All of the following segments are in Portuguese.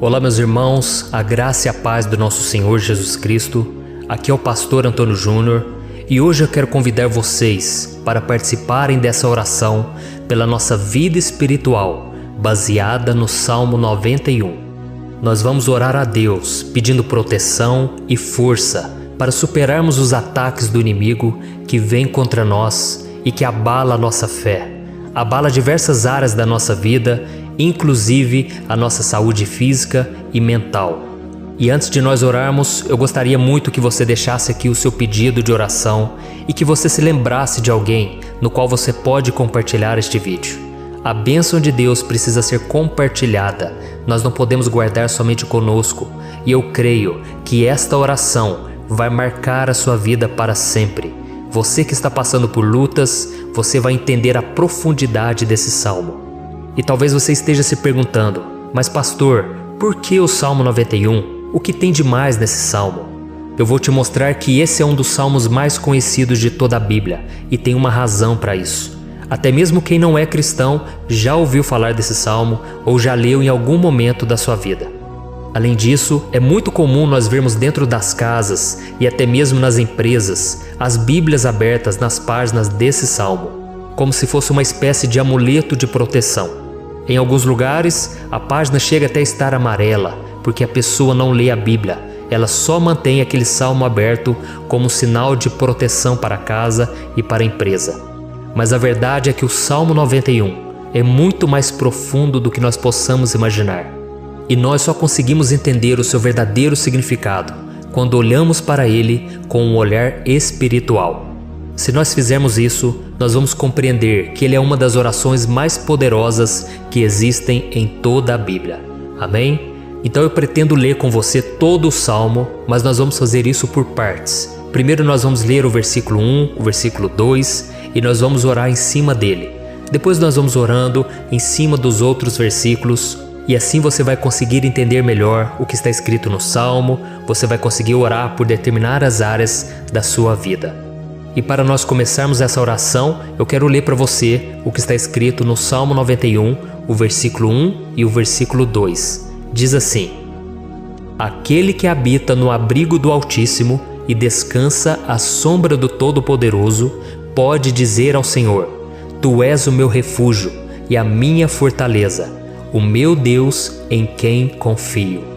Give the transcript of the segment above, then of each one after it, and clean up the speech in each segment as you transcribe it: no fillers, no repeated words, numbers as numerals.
Olá meus irmãos, a graça e a paz do nosso Senhor Jesus Cristo. Aqui é o pastor Antônio Júnior e hoje eu quero convidar vocês para participarem dessa oração pela nossa vida espiritual, baseada no Salmo 91. Nós vamos orar a Deus pedindo proteção e força para superarmos os ataques do inimigo que vem contra nós e que abala a nossa fé, abala diversas áreas da nossa vida, inclusive a nossa saúde física e mental. E antes de nós orarmos, eu gostaria muito que você deixasse aqui o seu pedido de oração e que você se lembrasse de alguém no qual você pode compartilhar este vídeo. A bênção de Deus precisa ser compartilhada, nós não podemos guardar somente conosco, e eu creio que esta oração vai marcar a sua vida para sempre. Você que está passando por lutas, você vai entender a profundidade desse salmo. E talvez você esteja se perguntando, mas pastor, por que o Salmo 91? O que tem de mais nesse salmo? Eu vou te mostrar que esse é um dos salmos mais conhecidos de toda a Bíblia e tem uma razão para isso. Até mesmo quem não é cristão já ouviu falar desse salmo ou já leu em algum momento da sua vida. Além disso, é muito comum nós vermos dentro das casas e até mesmo nas empresas as Bíblias abertas nas páginas desse salmo, como se fosse uma espécie de amuleto de proteção. Em alguns lugares, a página chega até a estar amarela, porque a pessoa não lê a Bíblia, ela só mantém aquele salmo aberto como sinal de proteção para a casa e para a empresa. Mas a verdade é que o Salmo 91 é muito mais profundo do que nós possamos imaginar. E nós só conseguimos entender o seu verdadeiro significado quando olhamos para ele com um olhar espiritual. Se nós fizermos isso, nós vamos compreender que ele é uma das orações mais poderosas que existem em toda a Bíblia. Amém? Então eu pretendo ler com você todo o Salmo, mas nós vamos fazer isso por partes. Primeiro nós vamos ler o versículo 1, o versículo 2 e nós vamos orar em cima dele. Depois nós vamos orando em cima dos outros versículos e assim você vai conseguir entender melhor o que está escrito no Salmo, você vai conseguir orar por determinadas áreas da sua vida. E para nós começarmos essa oração, eu quero ler para você o que está escrito no Salmo 91, o versículo 1 e o versículo 2. Diz assim: Aquele que habita no abrigo do Altíssimo e descansa à sombra do Todo-Poderoso, pode dizer ao Senhor: Tu és o meu refúgio e a minha fortaleza, o meu Deus em quem confio.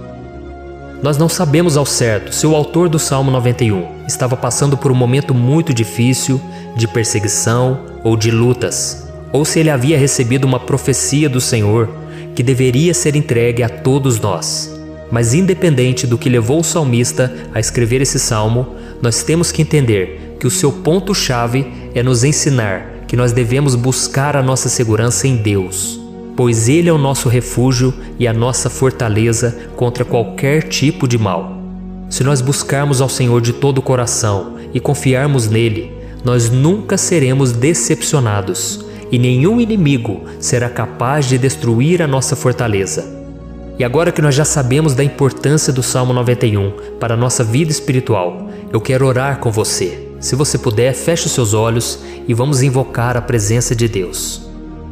Nós não sabemos ao certo se o autor do Salmo 91 estava passando por um momento muito difícil, de perseguição ou de lutas, ou se ele havia recebido uma profecia do Senhor que deveria ser entregue a todos nós. Mas independente do que levou o salmista a escrever esse salmo, nós temos que entender que o seu ponto-chave é nos ensinar que nós devemos buscar a nossa segurança em Deus, pois Ele é o nosso refúgio e a nossa fortaleza contra qualquer tipo de mal. Se nós buscarmos ao Senhor de todo o coração e confiarmos nele, nós nunca seremos decepcionados e nenhum inimigo será capaz de destruir a nossa fortaleza. E agora que nós já sabemos da importância do Salmo 91 para a nossa vida espiritual, eu quero orar com você. Se você puder, feche os seus olhos e vamos invocar a presença de Deus.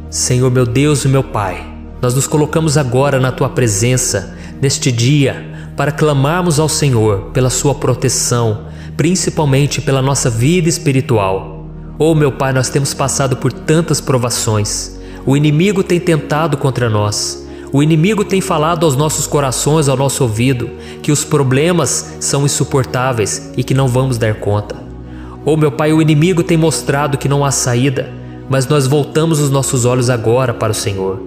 Senhor meu Deus e meu Pai, nós nos colocamos agora na Tua presença, neste dia, para clamarmos ao Senhor pela Sua proteção, principalmente pela nossa vida espiritual. Oh meu Pai, nós temos passado por tantas provações, o inimigo tem tentado contra nós, o inimigo tem falado aos nossos corações, ao nosso ouvido, que os problemas são insuportáveis e que não vamos dar conta. Oh meu Pai, o inimigo tem mostrado que não há saída, mas nós voltamos os nossos olhos agora para o Senhor.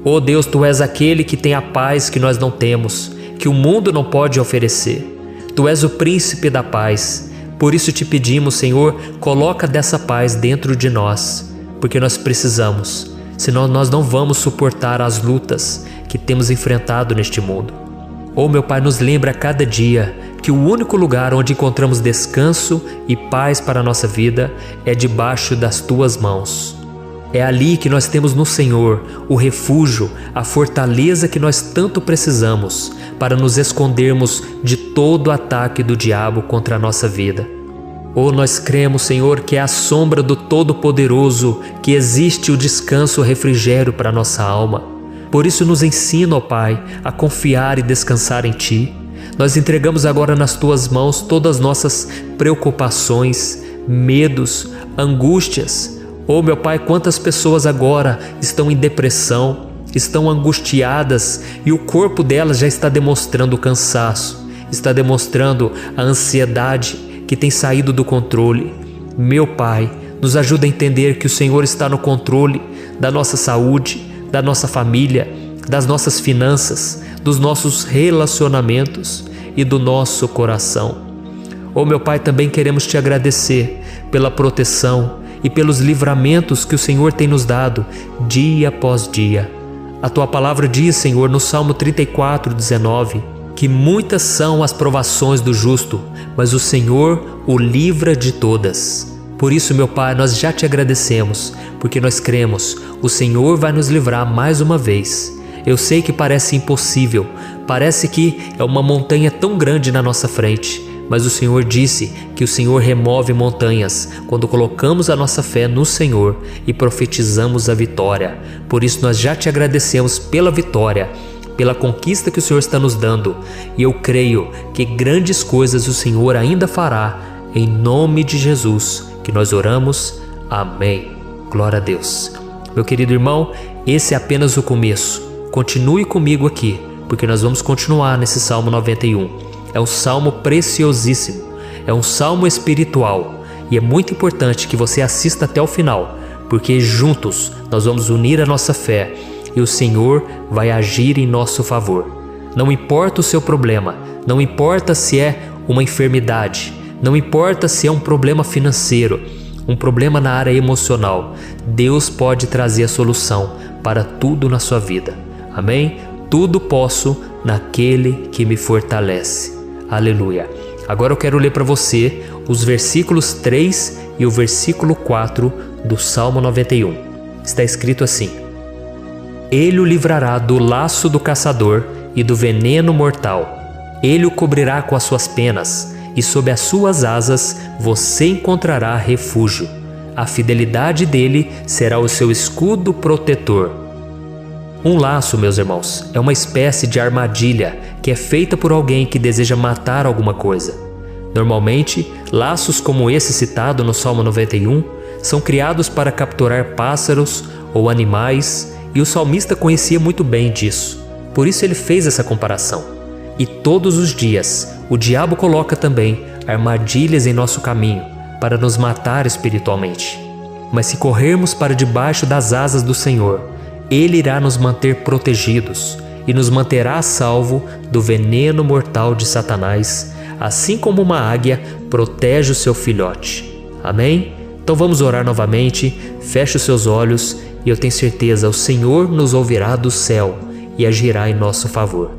Oh Deus, Tu és aquele que tem a paz que nós não temos, que o mundo não pode oferecer. Tu és o príncipe da paz. Por isso te pedimos, Senhor, coloca dessa paz dentro de nós, porque nós precisamos, senão nós não vamos suportar as lutas que temos enfrentado neste mundo. Oh meu Pai, nos lembra a cada dia que o único lugar onde encontramos descanso e paz para a nossa vida é debaixo das Tuas mãos. É ali que nós temos no Senhor o refúgio, a fortaleza que nós tanto precisamos para nos escondermos de todo ataque do diabo contra a nossa vida. Oh, nós cremos, Senhor, que é à sombra do Todo-Poderoso que existe o descanso, o refrigério para a nossa alma. Por isso nos ensina, ó Pai, a confiar e descansar em Ti. Nós entregamos agora nas Tuas mãos todas as nossas preocupações, medos, angústias. Oh meu Pai, quantas pessoas agora estão em depressão, estão angustiadas e o corpo delas já está demonstrando cansaço, está demonstrando a ansiedade que tem saído do controle. Meu Pai, nos ajuda a entender que o Senhor está no controle da nossa saúde, da nossa família, das nossas finanças, dos nossos relacionamentos e do nosso coração. Oh meu Pai, também queremos Te agradecer pela proteção e pelos livramentos que o Senhor tem nos dado dia após dia. A Tua palavra diz, Senhor, no Salmo 34:19, que muitas são as provações do justo, mas o Senhor o livra de todas. Por isso, meu Pai, nós já Te agradecemos, porque nós cremos, o Senhor vai nos livrar mais uma vez. Eu sei que parece impossível, parece que é uma montanha tão grande na nossa frente, mas o Senhor disse que o Senhor remove montanhas quando colocamos a nossa fé no Senhor e profetizamos a vitória. Por isso nós já Te agradecemos pela vitória, pela conquista que o Senhor está nos dando, e eu creio que grandes coisas o Senhor ainda fará, em nome de Jesus que nós oramos. Amém. Glória a Deus. Meu querido irmão, esse é apenas o começo. Continue comigo aqui, porque nós vamos continuar nesse Salmo 91. É um salmo preciosíssimo, é um salmo espiritual, e é muito importante que você assista até o final, porque juntos nós vamos unir a nossa fé e o Senhor vai agir em nosso favor. Não importa o seu problema, não importa se é uma enfermidade, não importa se é um problema financeiro, um problema na área emocional, Deus pode trazer a solução para tudo na sua vida. Amém? Tudo posso naquele que me fortalece. Aleluia. Agora eu quero ler para você os versículos 3 e o versículo 4 do Salmo 91. Está escrito assim: Ele o livrará do laço do caçador e do veneno mortal. Ele o cobrirá com as suas penas, e sob as suas asas você encontrará refúgio. A fidelidade dele será o seu escudo protetor. Um laço, meus irmãos, é uma espécie de armadilha que é feita por alguém que deseja matar alguma coisa. Normalmente, laços como esse citado no Salmo 91 são criados para capturar pássaros ou animais, e o salmista conhecia muito bem disso. Por isso ele fez essa comparação. E todos os dias, o diabo coloca também armadilhas em nosso caminho para nos matar espiritualmente. Mas se corrermos para debaixo das asas do Senhor, Ele irá nos manter protegidos e nos manterá a salvo do veneno mortal de Satanás, assim como uma águia protege o seu filhote. Amém? Então vamos orar novamente, feche os seus olhos e eu tenho certeza, o Senhor nos ouvirá do céu e agirá em nosso favor.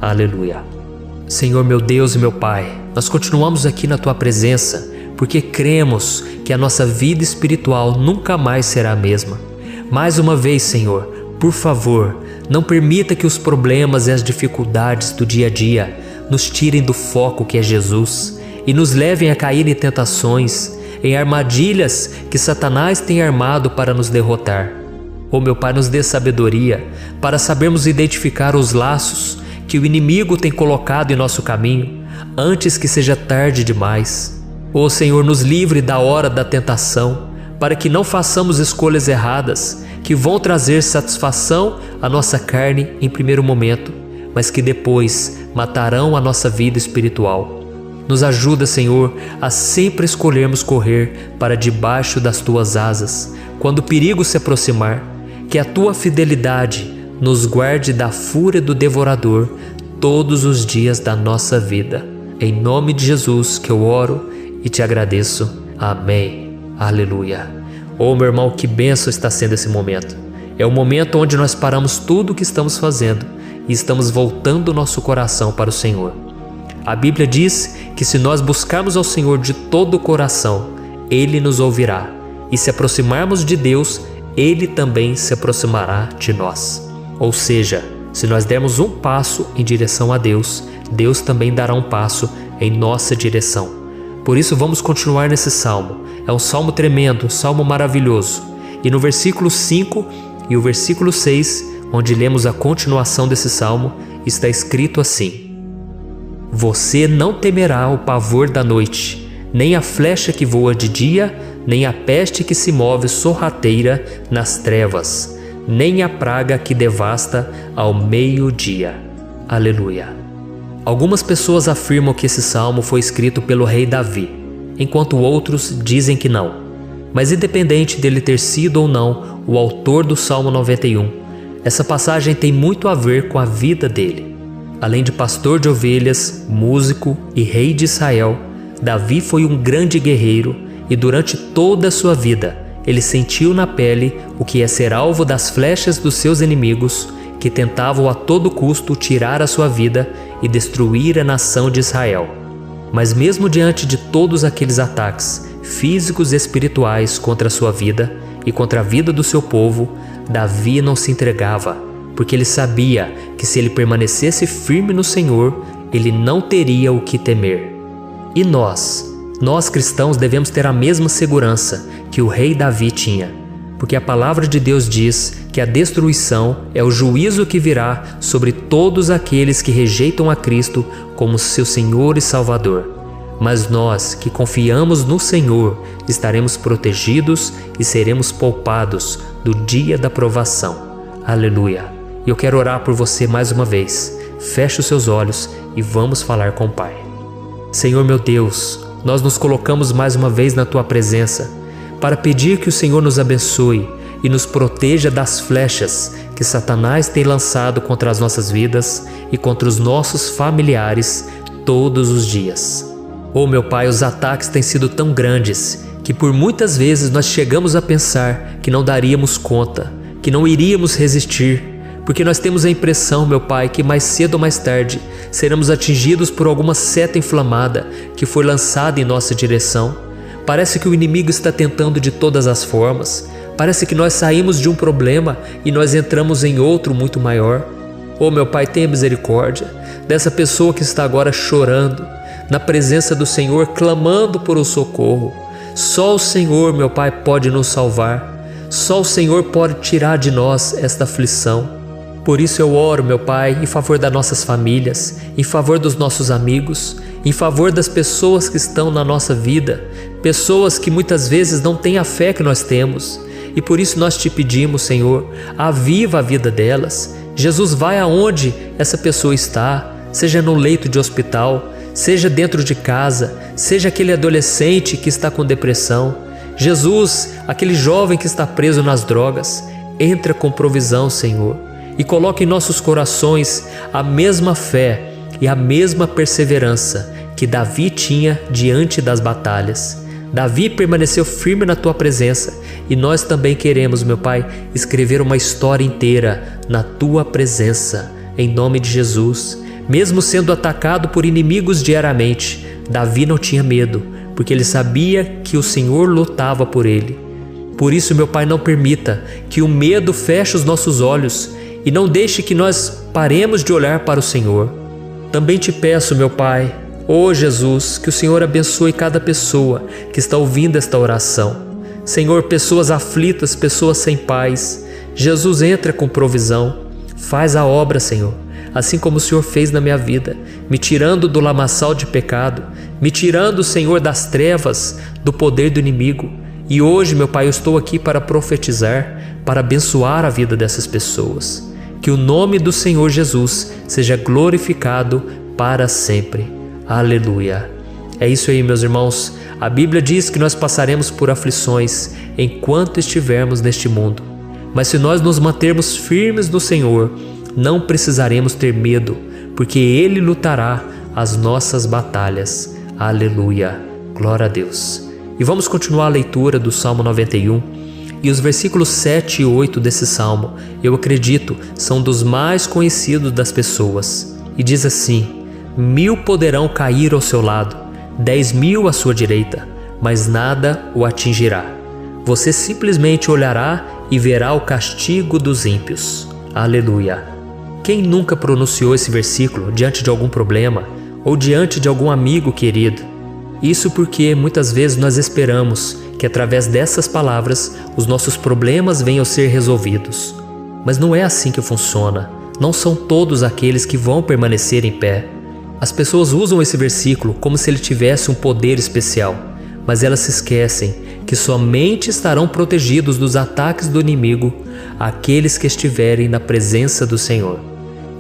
Aleluia. Senhor meu Deus e meu Pai, nós continuamos aqui na Tua presença porque cremos que a nossa vida espiritual nunca mais será a mesma. Mais uma vez, Senhor, por favor, não permita que os problemas e as dificuldades do dia a dia nos tirem do foco que é Jesus e nos levem a cair em tentações, em armadilhas que Satanás tem armado para nos derrotar. Oh meu Pai, nos dê sabedoria para sabermos identificar os laços que o inimigo tem colocado em nosso caminho antes que seja tarde demais. Oh Senhor, nos livre da hora da tentação, para que não façamos escolhas erradas que vão trazer satisfação à nossa carne em primeiro momento, mas que depois matarão a nossa vida espiritual. Nos ajuda, Senhor, a sempre escolhermos correr para debaixo das Tuas asas quando o perigo se aproximar, que a Tua fidelidade nos guarde da fúria do devorador todos os dias da nossa vida. Em nome de Jesus que eu oro e Te agradeço. Amém. Aleluia. Oh meu irmão, que bênção está sendo esse momento. É o momento onde nós paramos tudo o que estamos fazendo e estamos voltando o nosso coração para o Senhor. A Bíblia diz que se nós buscarmos ao Senhor de todo o coração, Ele nos ouvirá. E se aproximarmos de Deus, Ele também se aproximará de nós. Ou seja, se nós dermos um passo em direção a Deus, Deus também dará um passo em nossa direção. Por isso vamos continuar nesse salmo. É um salmo tremendo, um salmo maravilhoso. E no versículo 5 e o versículo 6, onde lemos a continuação desse salmo, está escrito assim: Você não temerá o pavor da noite, nem a flecha que voa de dia, nem a peste que se move sorrateira nas trevas, nem a praga que devasta ao meio-dia. Aleluia. Algumas pessoas afirmam que esse salmo foi escrito pelo rei Davi, enquanto outros dizem que não. Mas independente dele ter sido ou não o autor do Salmo 91, essa passagem tem muito a ver com a vida dele. Além de pastor de ovelhas, músico e rei de Israel, Davi foi um grande guerreiro e durante toda a sua vida ele sentiu na pele o que é ser alvo das flechas dos seus inimigos, que tentavam a todo custo tirar a sua vida e destruir a nação de Israel. Mas mesmo diante de todos aqueles ataques físicos e espirituais contra a sua vida e contra a vida do seu povo, Davi não se entregava, porque ele sabia que se ele permanecesse firme no Senhor, ele não teria o que temer. E nós cristãos devemos ter a mesma segurança que o rei Davi tinha, porque a palavra de Deus diz que a destruição é o juízo que virá sobre todos aqueles que rejeitam a Cristo como seu Senhor e Salvador. Mas nós que confiamos no Senhor estaremos protegidos e seremos poupados do dia da provação. Aleluia! E eu quero orar por você mais uma vez. Feche os seus olhos e vamos falar com o Pai. Senhor meu Deus, nós nos colocamos mais uma vez na Tua presença para pedir que o Senhor nos abençoe e nos proteja das flechas que Satanás tem lançado contra as nossas vidas e contra os nossos familiares todos os dias. Oh meu Pai, os ataques têm sido tão grandes que por muitas vezes nós chegamos a pensar que não daríamos conta, que não iríamos resistir, porque nós temos a impressão, meu Pai, que mais cedo ou mais tarde seremos atingidos por alguma seta inflamada que foi lançada em nossa direção. Parece que o inimigo está tentando de todas as formas. Parece que nós saímos de um problema e nós entramos em outro muito maior. Oh meu Pai, tenha misericórdia dessa pessoa que está agora chorando, na presença do Senhor, clamando por um socorro. Só o Senhor, meu Pai, pode nos salvar. Só o Senhor pode tirar de nós esta aflição. Por isso eu oro, meu Pai, em favor das nossas famílias, em favor dos nossos amigos, em favor das pessoas que estão na nossa vida, pessoas que muitas vezes não têm a fé que nós temos. E por isso nós te pedimos, Senhor, aviva a vida delas. Jesus, vai aonde essa pessoa está, seja no leito de hospital, seja dentro de casa, seja aquele adolescente que está com depressão. Jesus, aquele jovem que está preso nas drogas, entra com provisão, Senhor, e coloca em nossos corações a mesma fé e a mesma perseverança que Davi tinha diante das batalhas. Davi permaneceu firme na Tua presença e nós também queremos, meu Pai, escrever uma história inteira na Tua presença, em nome de Jesus. Mesmo sendo atacado por inimigos diariamente, Davi não tinha medo, porque ele sabia que o Senhor lutava por ele. Por isso, meu Pai, não permita que o medo feche os nossos olhos e não deixe que nós paremos de olhar para o Senhor. Também te peço, meu Pai, ó Jesus, que o Senhor abençoe cada pessoa que está ouvindo esta oração. Senhor, pessoas aflitas, pessoas sem paz. Jesus, entra com provisão. Faz a obra, Senhor, assim como o Senhor fez na minha vida, me tirando do lamaçal de pecado, me tirando, Senhor, das trevas, do poder do inimigo. E hoje, meu Pai, eu estou aqui para profetizar, para abençoar a vida dessas pessoas. Que o nome do Senhor Jesus seja glorificado para sempre. Aleluia. É isso aí, meus irmãos. A Bíblia diz que nós passaremos por aflições enquanto estivermos neste mundo. Mas se nós nos mantermos firmes no Senhor, não precisaremos ter medo, porque Ele lutará as nossas batalhas. Aleluia. Glória a Deus. E vamos continuar a leitura do Salmo 91. E os versículos 7 e 8 desse salmo, eu acredito, são dos mais conhecidos das pessoas. E diz assim: 1000 poderão cair ao seu lado, 10.000 à sua direita, mas nada o atingirá. Você simplesmente olhará e verá o castigo dos ímpios. Aleluia. Quem nunca pronunciou esse versículo diante de algum problema ou diante de algum amigo querido? Isso porque muitas vezes nós esperamos que através dessas palavras os nossos problemas venham a ser resolvidos. Mas não é assim que funciona. Não são todos aqueles que vão permanecer em pé. As pessoas usam esse versículo como se ele tivesse um poder especial, mas elas se esquecem que somente estarão protegidos dos ataques do inimigo aqueles que estiverem na presença do Senhor.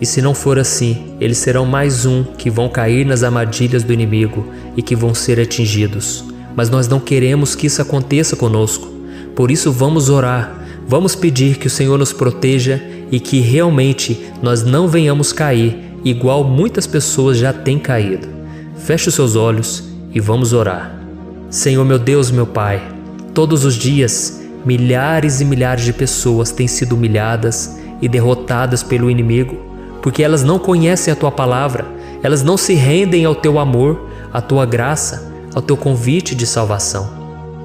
E se não for assim, eles serão mais um que vão cair nas armadilhas do inimigo e que vão ser atingidos. Mas nós não queremos que isso aconteça conosco. Por isso vamos orar, vamos pedir que o Senhor nos proteja e que realmente nós não venhamos cair igual muitas pessoas já têm caído. Feche os seus olhos e vamos orar. Senhor meu Deus, meu Pai, todos os dias milhares e milhares de pessoas têm sido humilhadas e derrotadas pelo inimigo, porque elas não conhecem a Tua palavra, elas não se rendem ao Teu amor, à Tua graça, ao Teu convite de salvação.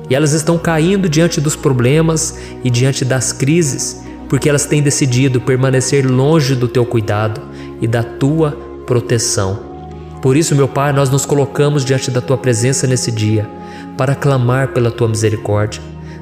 E elas estão caindo diante dos problemas e diante das crises, porque elas têm decidido permanecer longe do Teu cuidado e da Tua proteção. Por isso, meu Pai, nós nos colocamos diante da Tua presença nesse dia, para clamar pela Tua misericórdia.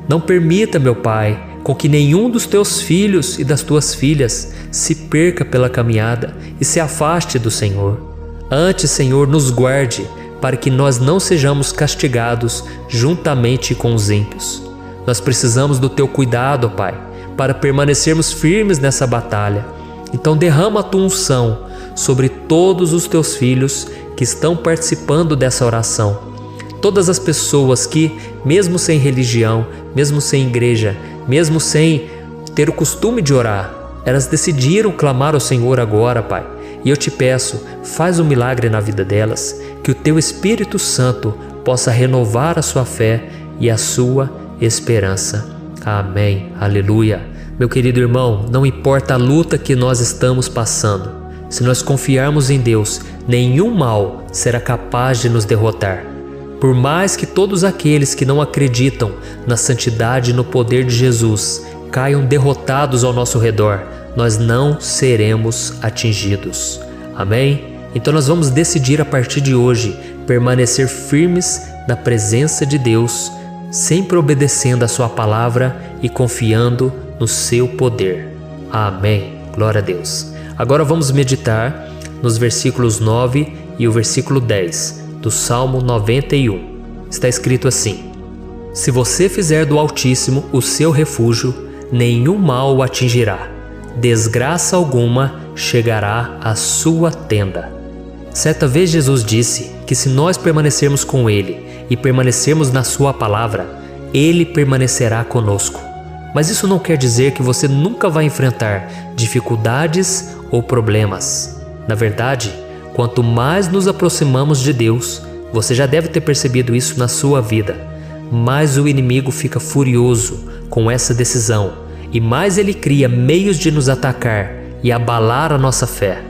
Não permita, meu Pai, com que nenhum dos Teus filhos e das Tuas filhas se perca pela caminhada e se afaste do Senhor. Antes, Senhor, nos guarde, para que nós não sejamos castigados juntamente com os ímpios. Nós precisamos do Teu cuidado, Pai, para permanecermos firmes nessa batalha. Então derrama a Tua unção sobre todos os Teus filhos que estão participando dessa oração. Todas as pessoas que, mesmo sem religião, mesmo sem igreja, mesmo sem ter o costume de orar, elas decidiram clamar ao Senhor agora, Pai. E eu te peço, faz um milagre na vida delas, que o Teu Espírito Santo possa renovar a sua fé e a sua esperança. Amém. Aleluia. Meu querido irmão, não importa a luta que nós estamos passando, se nós confiarmos em Deus, nenhum mal será capaz de nos derrotar. Por mais que todos aqueles que não acreditam na santidade e no poder de Jesus caiam derrotados ao nosso redor, nós não seremos atingidos. Amém? Então nós vamos decidir a partir de hoje permanecer firmes na presença de Deus, sempre obedecendo a Sua palavra e confiando no Seu poder. Amém. Glória a Deus. Agora vamos meditar nos versículos 9 e o versículo 10 do Salmo 91. Está escrito assim: Se você fizer do Altíssimo o seu refúgio, nenhum mal o atingirá, desgraça alguma chegará à sua tenda. Certa vez Jesus disse que se nós permanecermos com Ele e permanecermos na Sua palavra, Ele permanecerá conosco. Mas isso não quer dizer que você nunca vai enfrentar dificuldades ou problemas. Na verdade, quanto mais nos aproximamos de Deus, você já deve ter percebido isso na sua vida, mais o inimigo fica furioso com essa decisão e mais ele cria meios de nos atacar e abalar a nossa fé.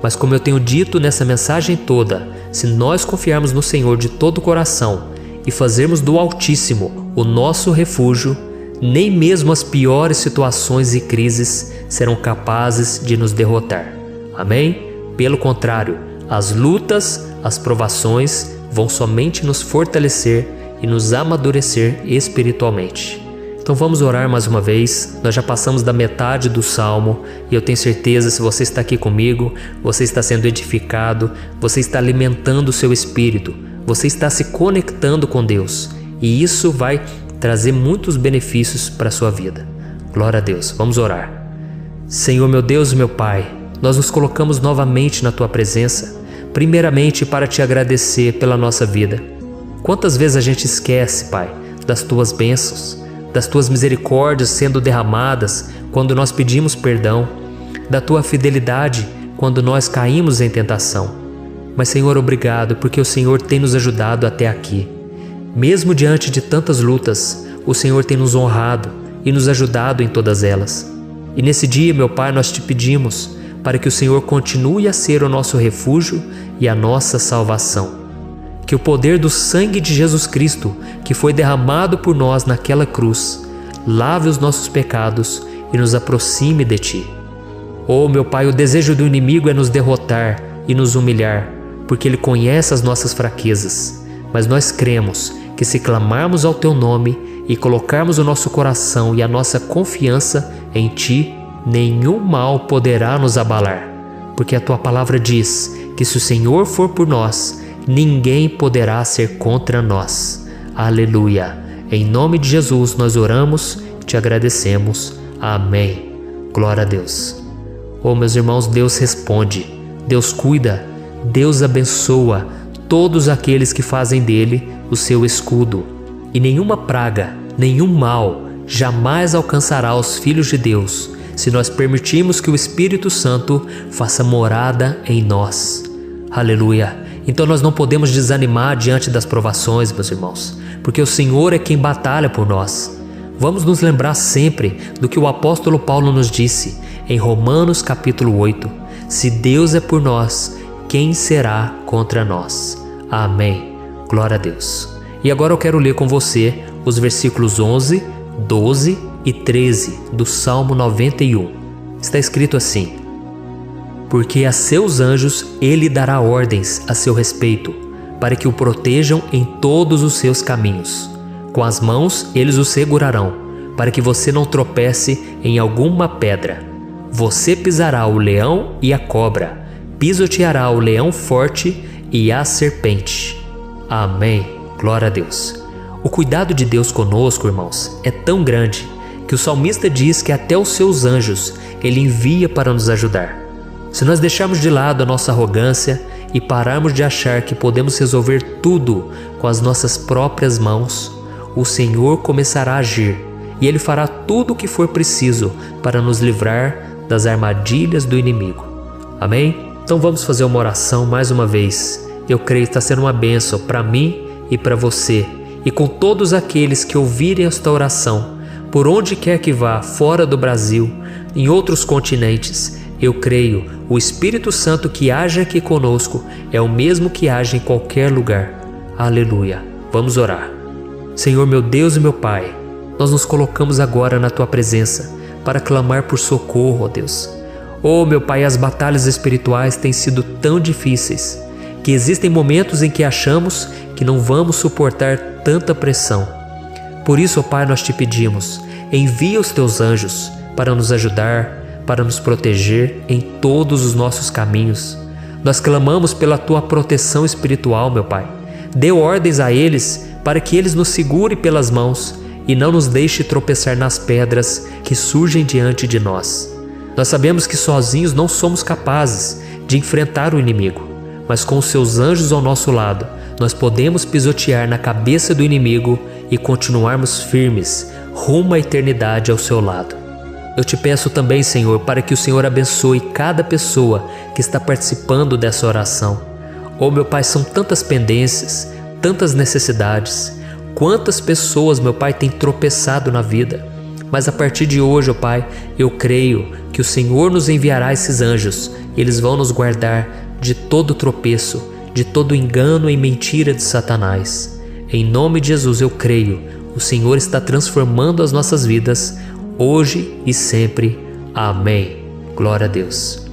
Mas como eu tenho dito nessa mensagem toda, se nós confiarmos no Senhor de todo o coração e fazermos do Altíssimo o nosso refúgio, nem mesmo as piores situações e crises serão capazes de nos derrotar. Amém? Pelo contrário, as lutas, as provações vão somente nos fortalecer e nos amadurecer espiritualmente. Então vamos orar mais uma vez. Nós já passamos da metade do Salmo e eu tenho certeza, se você está aqui comigo, você está sendo edificado, você está alimentando o seu espírito, você está se conectando com Deus e isso vai trazer muitos benefícios para a sua vida. Glória a Deus. Vamos orar. Senhor meu Deus e meu Pai, nós nos colocamos novamente na Tua presença, primeiramente para Te agradecer pela nossa vida. Quantas vezes a gente esquece, Pai, das Tuas bênçãos, das Tuas misericórdias sendo derramadas quando nós pedimos perdão, da Tua fidelidade quando nós caímos em tentação. Mas Senhor, obrigado, porque o Senhor tem nos ajudado até aqui. Mesmo diante de tantas lutas, o Senhor tem nos honrado e nos ajudado em todas elas. E nesse dia, meu Pai, nós Te pedimos para que o Senhor continue a ser o nosso refúgio e a nossa salvação. Que o poder do sangue de Jesus Cristo, que foi derramado por nós naquela cruz, lave os nossos pecados e nos aproxime de Ti. Oh, meu Pai, o desejo do inimigo é nos derrotar e nos humilhar, porque ele conhece as nossas fraquezas. Mas nós cremos que se clamarmos ao Teu nome e colocarmos o nosso coração e a nossa confiança em Ti, nenhum mal poderá nos abalar, porque a tua palavra diz que se o Senhor for por nós, ninguém poderá ser contra nós. Aleluia! Em nome de Jesus nós oramos e te agradecemos. Amém. Glória a Deus. Oh, meus irmãos, Deus responde, Deus cuida, Deus abençoa todos aqueles que fazem dele o seu escudo. E nenhuma praga, nenhum mal jamais alcançará os filhos de Deus, se nós permitirmos que o Espírito Santo faça morada em nós. Aleluia! Então nós não podemos desanimar diante das provações, meus irmãos, porque o Senhor é quem batalha por nós. Vamos nos lembrar sempre do que o apóstolo Paulo nos disse em Romanos capítulo 8. Se Deus é por nós, quem será contra nós? Amém. Glória a Deus. E agora eu quero ler com você os versículos 11, 12 e 13 do Salmo 91. Está escrito assim: porque a seus anjos ele dará ordens a seu respeito, para que o protejam em todos os seus caminhos. Com as mãos eles o segurarão, para que você não tropece em alguma pedra. Você pisará o leão e a cobra, pisoteará o leão forte e a serpente. Amém. Glória a Deus. O cuidado de Deus conosco, irmãos, é tão grande que o salmista diz que até os seus anjos ele envia para nos ajudar. Se nós deixarmos de lado a nossa arrogância e pararmos de achar que podemos resolver tudo com as nossas próprias mãos, o Senhor começará a agir e Ele fará tudo o que for preciso para nos livrar das armadilhas do inimigo. Amém? Então vamos fazer uma oração mais uma vez. Eu creio que está sendo uma bênção para mim e para você, e com todos aqueles que ouvirem esta oração, por onde quer que vá, fora do Brasil, em outros continentes. Eu creio, o Espírito Santo que age aqui conosco é o mesmo que age em qualquer lugar. Aleluia. Vamos orar. Senhor, meu Deus e meu Pai, nós nos colocamos agora na Tua presença para clamar por socorro, ó Deus. Oh, meu Pai, as batalhas espirituais têm sido tão difíceis que existem momentos em que achamos que não vamos suportar tanta pressão. Por isso, ó Pai, nós te pedimos, envia os Teus anjos para nos ajudar, para nos proteger em todos os nossos caminhos. Nós clamamos pela Tua proteção espiritual, meu Pai. Dê ordens a eles para que eles nos segurem pelas mãos e não nos deixe tropeçar nas pedras que surgem diante de nós. Nós sabemos que sozinhos não somos capazes de enfrentar o inimigo, mas com os Seus anjos ao nosso lado, nós podemos pisotear na cabeça do inimigo e continuarmos firmes rumo à eternidade ao Seu lado. Eu te peço também, Senhor, para que o Senhor abençoe cada pessoa que está participando dessa oração. Oh, meu Pai, são tantas pendências, tantas necessidades. Quantas pessoas, meu Pai, têm tropeçado na vida. Mas a partir de hoje, ó Pai, eu creio que o Senhor nos enviará esses anjos. Eles vão nos guardar de todo tropeço, de todo engano e mentira de Satanás. Em nome de Jesus eu creio, o Senhor está transformando as nossas vidas, hoje e sempre. Amém. Glória a Deus.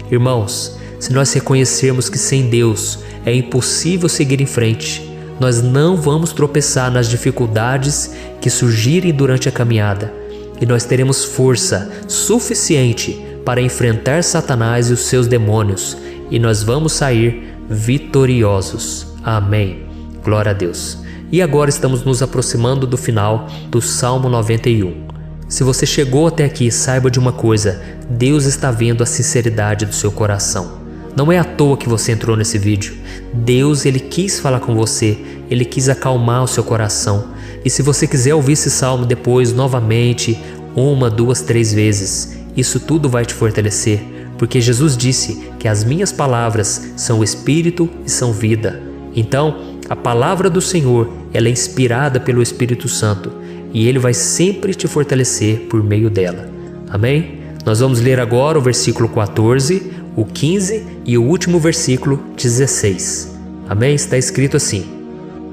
Irmãos, se nós reconhecermos que sem Deus é impossível seguir em frente, nós não vamos tropeçar nas dificuldades que surgirem durante a caminhada, e nós teremos força suficiente para enfrentar Satanás e os seus demônios, e nós vamos sair vitoriosos. Amém. Glória a Deus. E agora estamos nos aproximando do final do Salmo 91. Se você chegou até aqui, saiba de uma coisa: Deus está vendo a sinceridade do seu coração. Não é à toa que você entrou nesse vídeo. Deus, Ele quis falar com você, Ele quis acalmar o seu coração. E se você quiser ouvir esse salmo depois, novamente, 1, 2, 3 vezes, isso tudo vai te fortalecer, porque Jesus disse que as minhas palavras são espírito e são vida. Então, a palavra do Senhor, ela é inspirada pelo Espírito Santo, e Ele vai sempre te fortalecer por meio dela. Amém? Nós vamos ler agora o versículo 14, o 15 e o último versículo 16. Amém? Está escrito assim: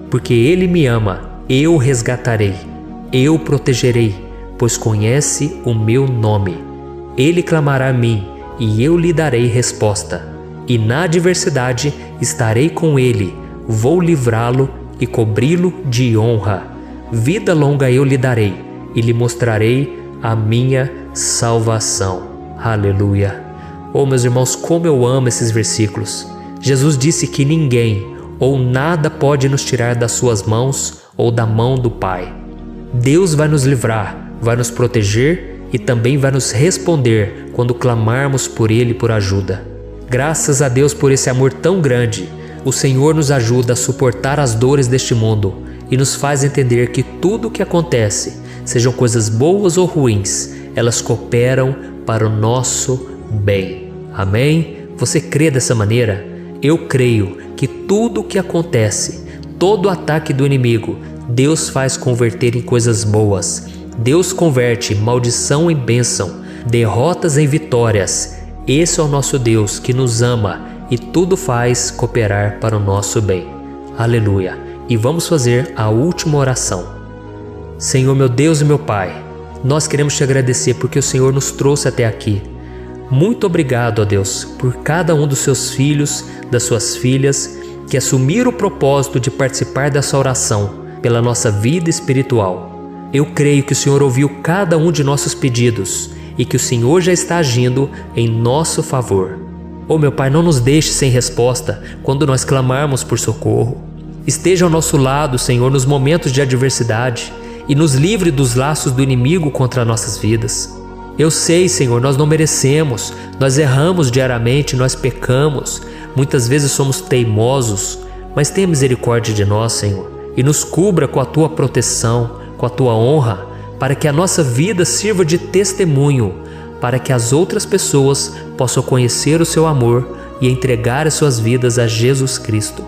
porque Ele me ama, eu o resgatarei, eu o protegerei, pois conhece o meu nome. Ele clamará a mim, e eu lhe darei resposta. E na adversidade estarei com ele, vou livrá-lo e cobri-lo de honra. Vida longa eu lhe darei, e lhe mostrarei a minha salvação. Aleluia! Oh, meus irmãos, como eu amo esses versículos. Jesus disse que ninguém ou nada pode nos tirar das suas mãos ou da mão do Pai. Deus vai nos livrar, vai nos proteger e também vai nos responder quando clamarmos por Ele por ajuda. Graças a Deus por esse amor tão grande, o Senhor nos ajuda a suportar as dores deste mundo e nos faz entender que tudo o que acontece, sejam coisas boas ou ruins, elas cooperam para o nosso bem. Amém? Você crê dessa maneira? Eu creio que tudo o que acontece, todo ataque do inimigo, Deus faz converter em coisas boas. Deus converte maldição em bênção, derrotas em vitórias. Esse é o nosso Deus que nos ama e tudo faz cooperar para o nosso bem. Aleluia! E vamos fazer a última oração. Senhor, meu Deus e meu Pai, nós queremos te agradecer porque o Senhor nos trouxe até aqui. Muito obrigado, ó Deus, por cada um dos seus filhos, das suas filhas, que assumiram o propósito de participar dessa oração pela nossa vida espiritual. Eu creio que o Senhor ouviu cada um de nossos pedidos e que o Senhor já está agindo em nosso favor. Oh, meu Pai, não nos deixe sem resposta quando nós clamarmos por socorro. Esteja ao nosso lado, Senhor, nos momentos de adversidade e nos livre dos laços do inimigo contra nossas vidas. Eu sei, Senhor, nós não merecemos, nós erramos diariamente, nós pecamos, muitas vezes somos teimosos, mas tenha misericórdia de nós, Senhor, e nos cubra com a Tua proteção, com a Tua honra, para que a nossa vida sirva de testemunho, para que as outras pessoas possam conhecer o Seu amor e entregar as suas vidas a Jesus Cristo.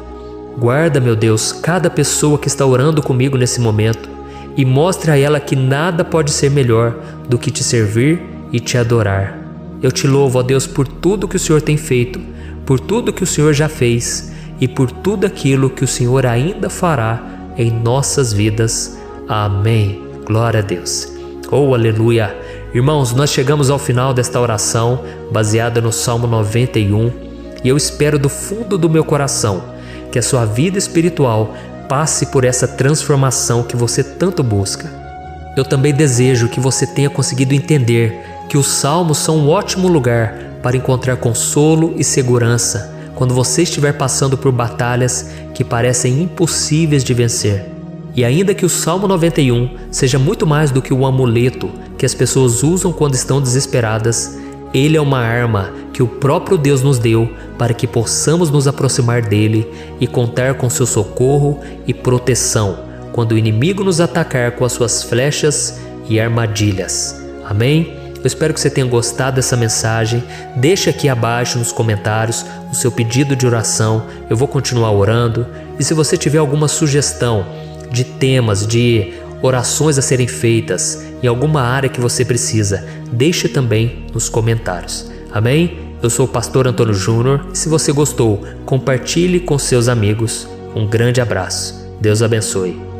Guarda, meu Deus, cada pessoa que está orando comigo nesse momento e mostre a ela que nada pode ser melhor do que te servir e te adorar. Eu te louvo, ó Deus, por tudo que o Senhor tem feito, por tudo que o Senhor já fez e por tudo aquilo que o Senhor ainda fará em nossas vidas. Amém. Glória a Deus. Oh, aleluia. Irmãos, nós chegamos ao final desta oração baseada no Salmo 91 e eu espero do fundo do meu coração que a sua vida espiritual passe por essa transformação que você tanto busca. Eu também desejo que você tenha conseguido entender que os salmos são um ótimo lugar para encontrar consolo e segurança quando você estiver passando por batalhas que parecem impossíveis de vencer. E ainda que o Salmo 91 seja muito mais do que um amuleto que as pessoas usam quando estão desesperadas, ele é uma arma que o próprio Deus nos deu para que possamos nos aproximar dele e contar com seu socorro e proteção quando o inimigo nos atacar com as suas flechas e armadilhas. Amém? Eu espero que você tenha gostado dessa mensagem. Deixe aqui abaixo nos comentários o seu pedido de oração. Eu vou continuar orando. E se você tiver alguma sugestão de temas, de orações a serem feitas em alguma área que você precisa, deixe também nos comentários. Amém? Eu sou o pastor Antônio Júnior e se você gostou, compartilhe com seus amigos. Um grande abraço. Deus abençoe.